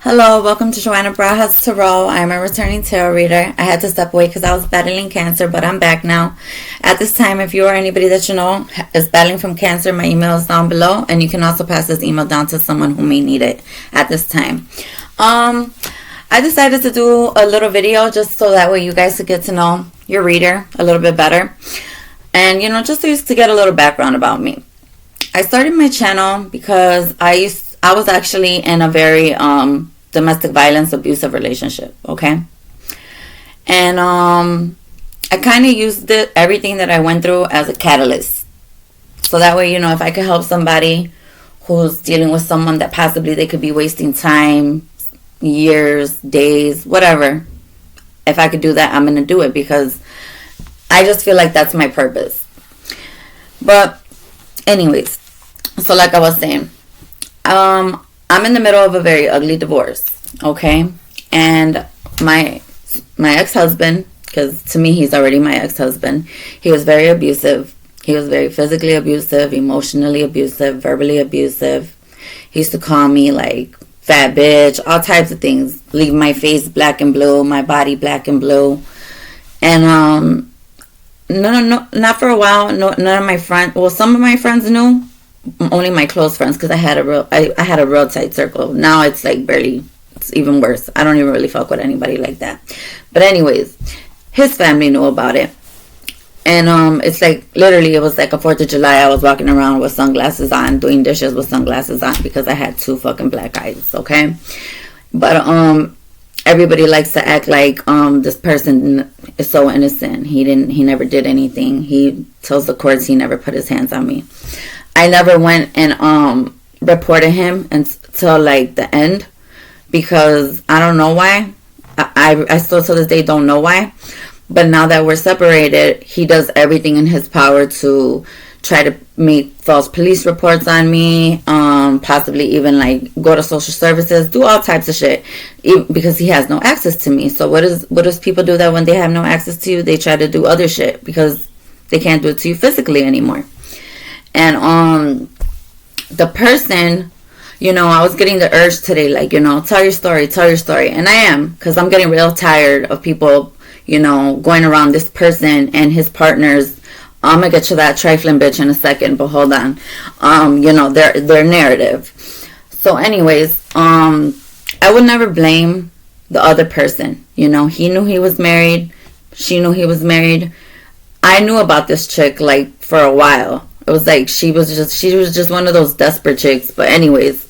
Hello, welcome to Joanna Braha's Tarot. I'm a returning tarot reader. I had to step away because I was battling cancer, but I'm back now. At this time, if you or anybody that you know is battling from cancer, my email is down below, and you can also pass this email down to someone who may need it at this time. I decided to do a little video just so that way you guys could get to know your reader a little bit better, and just to get a little background about me. I started my channel because I was actually in a very domestic violence abusive relationship, okay? And I kind of used everything that I went through as a catalyst. So that way, if I could help somebody who's dealing with someone that possibly they could be wasting time, years, days, whatever. If I could do that, I'm going to do it because I just feel like that's my purpose. But anyways, so like I was saying, I'm in the middle of a very ugly divorce, okay? And my ex-husband, because to me he's already my ex-husband, he was very abusive. He was very physically abusive, emotionally abusive, verbally abusive. He used to call me like fat bitch, all types of things. Leave my face black and blue, my body black and blue. And no, not for a while. No, none of my friends. Well, some of my friends knew. Only my close friends, because I had a real tight circle. Now it's like barely. It's even worse. I don't even really fuck with anybody like that. But anyways, his family knew about it. And it's like literally it was like a 4th of July. I was walking around with sunglasses on, doing dishes with sunglasses on because I had 2 fucking black eyes, okay? But everybody likes to act like this person is so innocent. He never did anything. He tells the courts he never put his hands on me. I never went and reported him until like the end because I don't know why. I still to this day don't know why. But now that we're separated, he does everything in his power to try to make false police reports on me, possibly even like go to social services, do all types of shit because he has no access to me. So what does people do that when they have no access to you? They try to do other shit because they can't do it to you physically anymore. And the person, I was getting the urge today, like, tell your story. And I am, because I'm getting real tired of people, going around this person and his partners. I'm going to get to that trifling bitch in a second, but hold on. Their narrative. So anyways, I would never blame the other person. He knew he was married. She knew he was married. I knew about this chick, like, for a while. It was like she was just one of those desperate chicks. But anyways,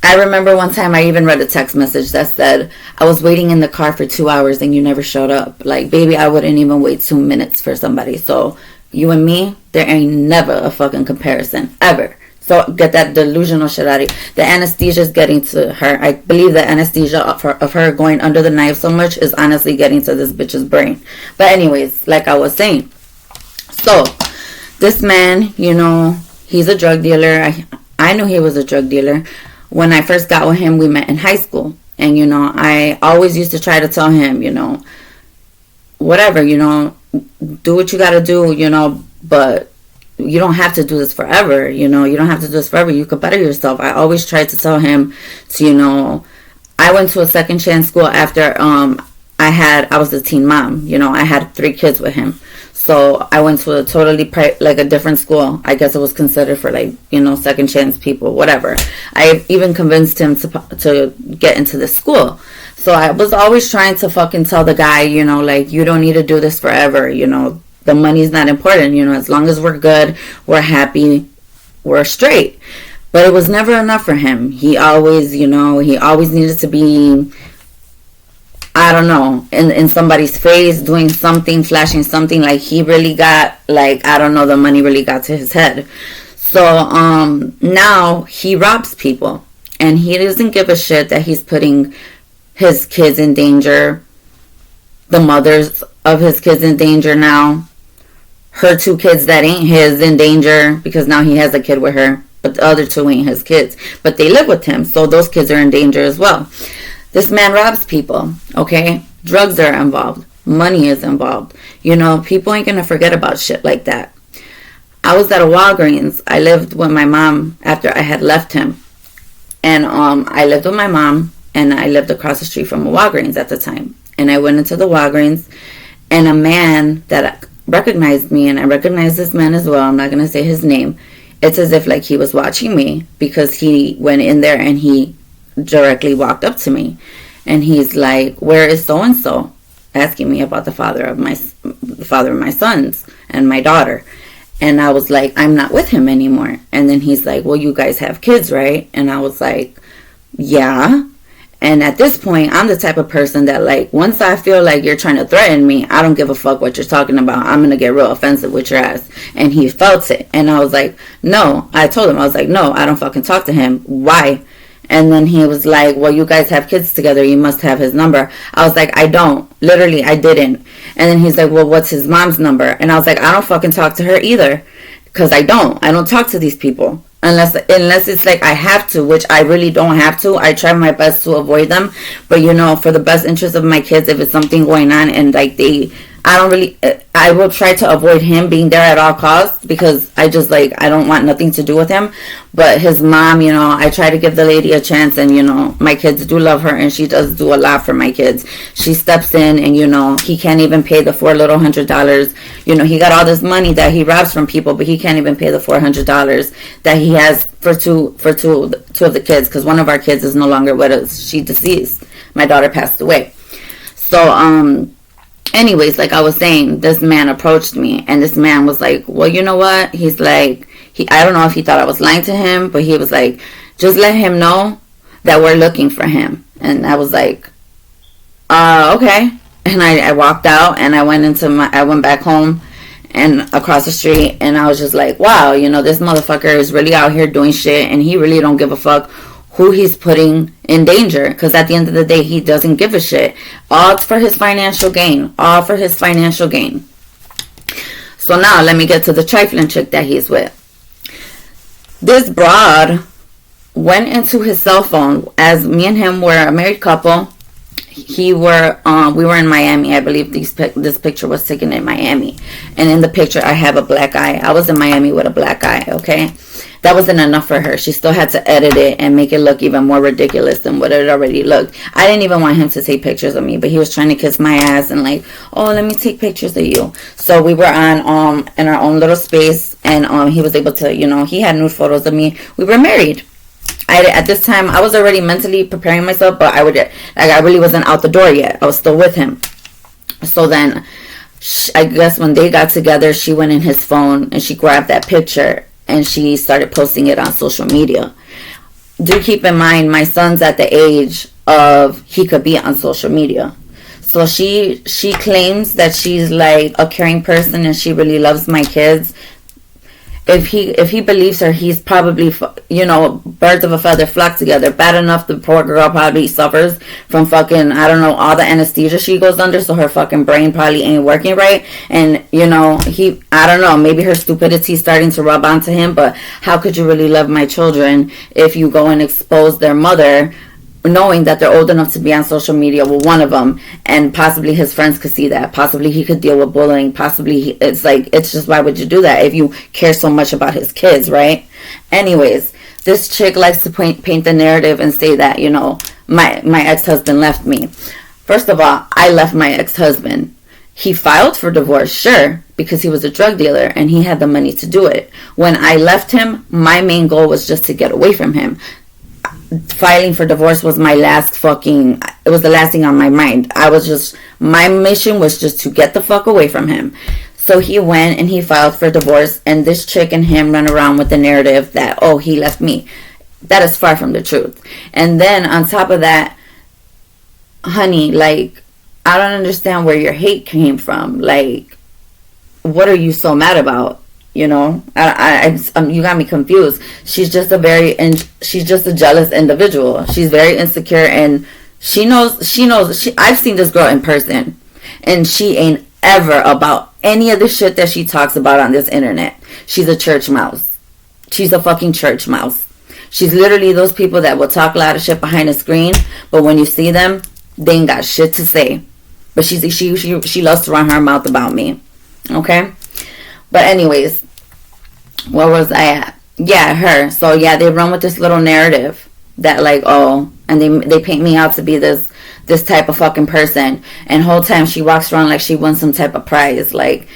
I remember one time I even read a text message that said, I was waiting in the car for 2 hours and you never showed up. Like, baby, I wouldn't even wait 2 minutes for somebody. So you and me, there ain't never a fucking comparison, ever. So get that delusional shit out of you. The anesthesia is getting to her. I believe the anesthesia of her going under the knife so much is honestly getting to this bitch's brain. But anyways, like I was saying. So this man, he's a drug dealer. I knew he was a drug dealer. When I first got with him, we met in high school. And, I always used to try to tell him, whatever, do what you got to do, but you don't have to do this forever. You don't have to do this forever. You could better yourself. I always tried to tell him to, I went to a second chance school after I was a teen mom. I had 3 kids with him. So I went to a totally a different school. I guess it was considered for second chance people, whatever. I even convinced him to get into this school. So I was always trying to fucking tell the guy, you don't need to do this forever. The money's not important. As long as we're good, we're happy, we're straight. But it was never enough for him. He always, he always needed to be, I don't know, in somebody's face, doing something, flashing something, like he really got, I don't know, the money really got to his head. So, now he robs people, and he doesn't give a shit that he's putting his kids in danger, the mothers of his kids in danger now, her 2 kids that ain't his in danger, because now he has a kid with her, but the other 2 ain't his kids, but they live with him, so those kids are in danger as well. This man robs people, okay? Drugs are involved. Money is involved. People ain't going to forget about shit like that. I was at a Walgreens. I lived with my mom after I had left him. And I lived with my mom. and I lived across the street from a Walgreens at the time. And I went into the Walgreens, and a man that recognized me, and I recognized this man as well, I'm not going to say his name. It's as if like he was watching me, because he went in there and he directly walked up to me. And he's like, where is so-and-so? Asking me about the father of my sons and my daughter. And I was like, I'm not with him anymore. And then he's like, well, you guys have kids, right? And I was like, yeah. And at this point, I'm the type of person that, like, once I feel like you're trying to threaten me, I don't give a fuck what you're talking about. I'm going to get real offensive with your ass. And he felt it. And I was like, no. I told him, I was like, no, I don't fucking talk to him. Why? And then he was like, well, you guys have kids together. You must have his number. I was like, I don't. Literally, I didn't. And then he's like, well, what's his mom's number? And I was like, I don't fucking talk to her either. Because I don't talk to these people. Unless it's like I have to, which I really don't have to. I try my best to avoid them. But, you know, for the best interest of my kids, if it's something going on and like I will try to avoid him being there at all costs, because I just like, I don't want nothing to do with him. But his mom, you know, I try to give the lady a chance, and, you know, my kids do love her, and she does do a lot for my kids. She steps in, and, you know, he can't even pay the $400. You know, he got all this money that he robs from people, but he can't even pay the $400 that he has for two of the kids, because one of our kids is no longer with us. She deceased. My daughter passed away. So, anyways, like I was saying, this man approached me, and this man was like, well, you know what? He's like, I don't know if he thought I was lying to him, but he was like, just let him know that we're looking for him. And I was like, okay. And I walked out, and I went back home and across the street, and I was just like, wow, you know, this motherfucker is really out here doing shit, and he really don't give a fuck who he's putting in danger, because at the end of the day, he doesn't give a shit. All for his financial gain. All for his financial gain. So now, let me get to the trifling chick that he's with. This broad went into his cell phone, as me and him were a married couple. We were in Miami. I believe this picture was taken in Miami. And in the picture, I have a black eye. I was in Miami with a black eye, okay? That wasn't enough for her. She still had to edit it and make it look even more ridiculous than what it already looked. I didn't even want him to take pictures of me, but he was trying to kiss my ass and like, oh, let me take pictures of you. So we were on in our own little space, and he was able to, you know, he had nude photos of me. We were married. At this time, I was already mentally preparing myself, but I really wasn't out the door yet. I was still with him. So then, I guess when they got together, she went in his phone and she grabbed that picture and she started posting it on social media. Do keep in mind, my son's at the age of he could be on social media. So she claims that she's like a caring person and she really loves my kids. If he believes her, he's probably, you know, birds of a feather flock together. Bad enough the poor girl probably suffers from fucking, I don't know, all the anesthesia she goes under, so her fucking brain probably ain't working right. And, you know, I don't know, maybe her stupidity is starting to rub onto him, but how could you really love my children if you go and expose their mother, knowing that they're old enough to be on social media with one of them, and possibly his friends could see that, possibly he could deal with bullying, possibly it's just, why would you do that if you care so much about his kids, right? Anyways, this chick likes to paint the narrative and say that, you know, my ex-husband left me. First of all, I left my ex-husband. He filed for divorce, sure, because he was a drug dealer and he had the money to do it. When I left him, my main goal was just to get away from him. Filing for divorce was it was the last thing on my mind. My mission was just to get the fuck away from him. So he went and he filed for divorce, and this chick and him run around with the narrative that, oh, he left me. That is far from the truth. And then on top of that, honey, like, I don't understand where your hate came from. Like, what are you so mad about? You know, you got me confused. She's just a jealous individual. She's very insecure, and she knows. I've seen this girl in person, and she ain't ever about any of the shit that she talks about on this internet. She's a church mouse. She's a fucking church mouse. She's literally those people that will talk a lot of shit behind a screen, but when you see them, they ain't got shit to say. But she loves to run her mouth about me. Okay? But anyways, where was I at? Yeah, her. So yeah, they run with this little narrative that like, oh, And they paint me out to be this type of fucking person. And whole time she walks around like she won some type of prize. Like,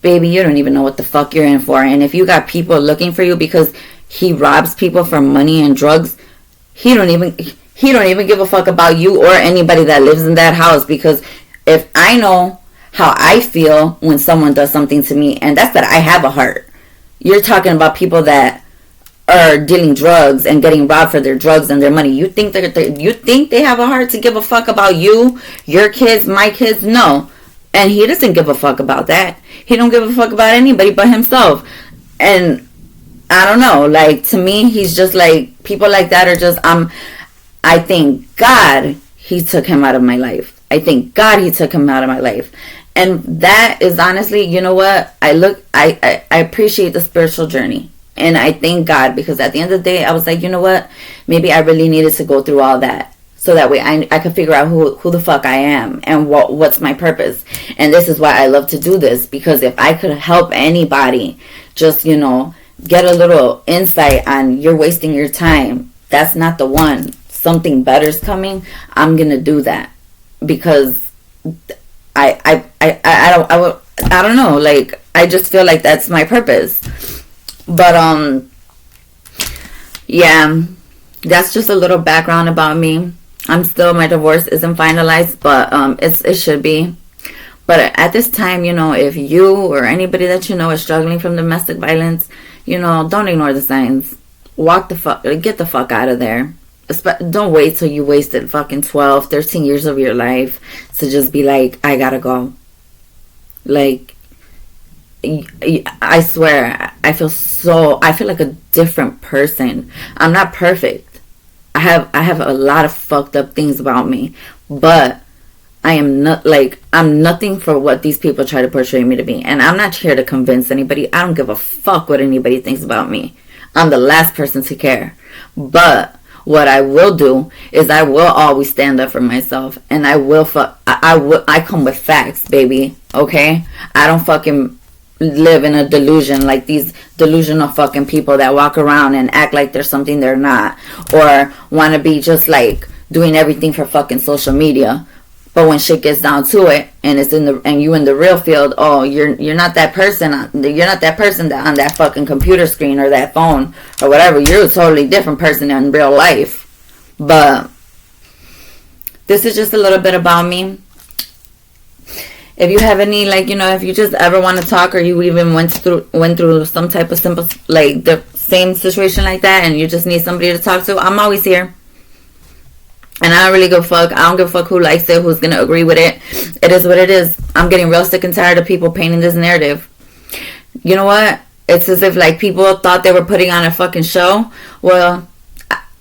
baby, you don't even know what the fuck you're in for. And if you got people looking for you because he robs people for money and drugs, he don't even give a fuck about you or anybody that lives in that house. Because if I know how I feel when someone does something to me, and that's that I have a heart. You're talking about people that are dealing drugs and getting robbed for their drugs and their money. You think they have a heart to give a fuck about you, your kids, my kids? No. And he doesn't give a fuck about that. He don't give a fuck about anybody but himself. And I don't know, like, to me, he's just like, people like that are just, I thank God he took him out of my life. I thank God he took him out of my life. And that is honestly, you know what? I appreciate the spiritual journey. And I thank God, because at the end of the day, I was like, you know what? Maybe I really needed to go through all that. So that way I could figure out who the fuck I am and what's my purpose. And this is why I love to do this. Because if I could help anybody just, you know, get a little insight on you're wasting your time, that's not the one. Something better's coming. I'm going to do that. Because I don't know, like, I just feel like that's my purpose. But yeah, that's just a little background about me. My divorce isn't finalized, but it should be. But at this time, you know, if you or anybody that you know is struggling from domestic violence, you know, don't ignore the signs. Get the fuck out of there. Don't wait till you wasted fucking 12, 13 years of your life to just be like, I gotta go. Like, I swear, I feel like a different person. I'm not perfect. I have a lot of fucked up things about me, but I'm nothing for what these people try to portray me to be. And I'm not here to convince anybody. I don't give a fuck what anybody thinks about me. I'm the last person to care. But what I will do is I will always stand up for myself, and I come with facts, baby. Okay? I don't fucking live in a delusion like these delusional fucking people that walk around and act like they're something they're not, or want to be just like doing everything for fucking social media. But when shit gets down to it, and you in the real field, oh, you're not that person. You're not that person that on that fucking computer screen or that phone or whatever. You're a totally different person in real life. But this is just a little bit about me. If you have any, like, you know, if you just ever want to talk, or you even went through some type of simple, like, the same situation like that, and you just need somebody to talk to, I'm always here. And I don't really give a fuck. I don't give a fuck who likes it, who's going to agree with it. It is what it is. I'm getting real sick and tired of people painting this narrative. You know what? It's as if, like, people thought they were putting on a fucking show. Well,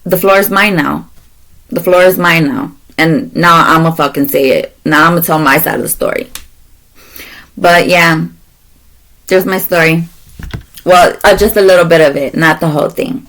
the floor is mine now. The floor is mine now. And now I'm going to fucking say it. Now I'm going to tell my side of the story. But, yeah. There's my story. Well, just a little bit of it. Not the whole thing.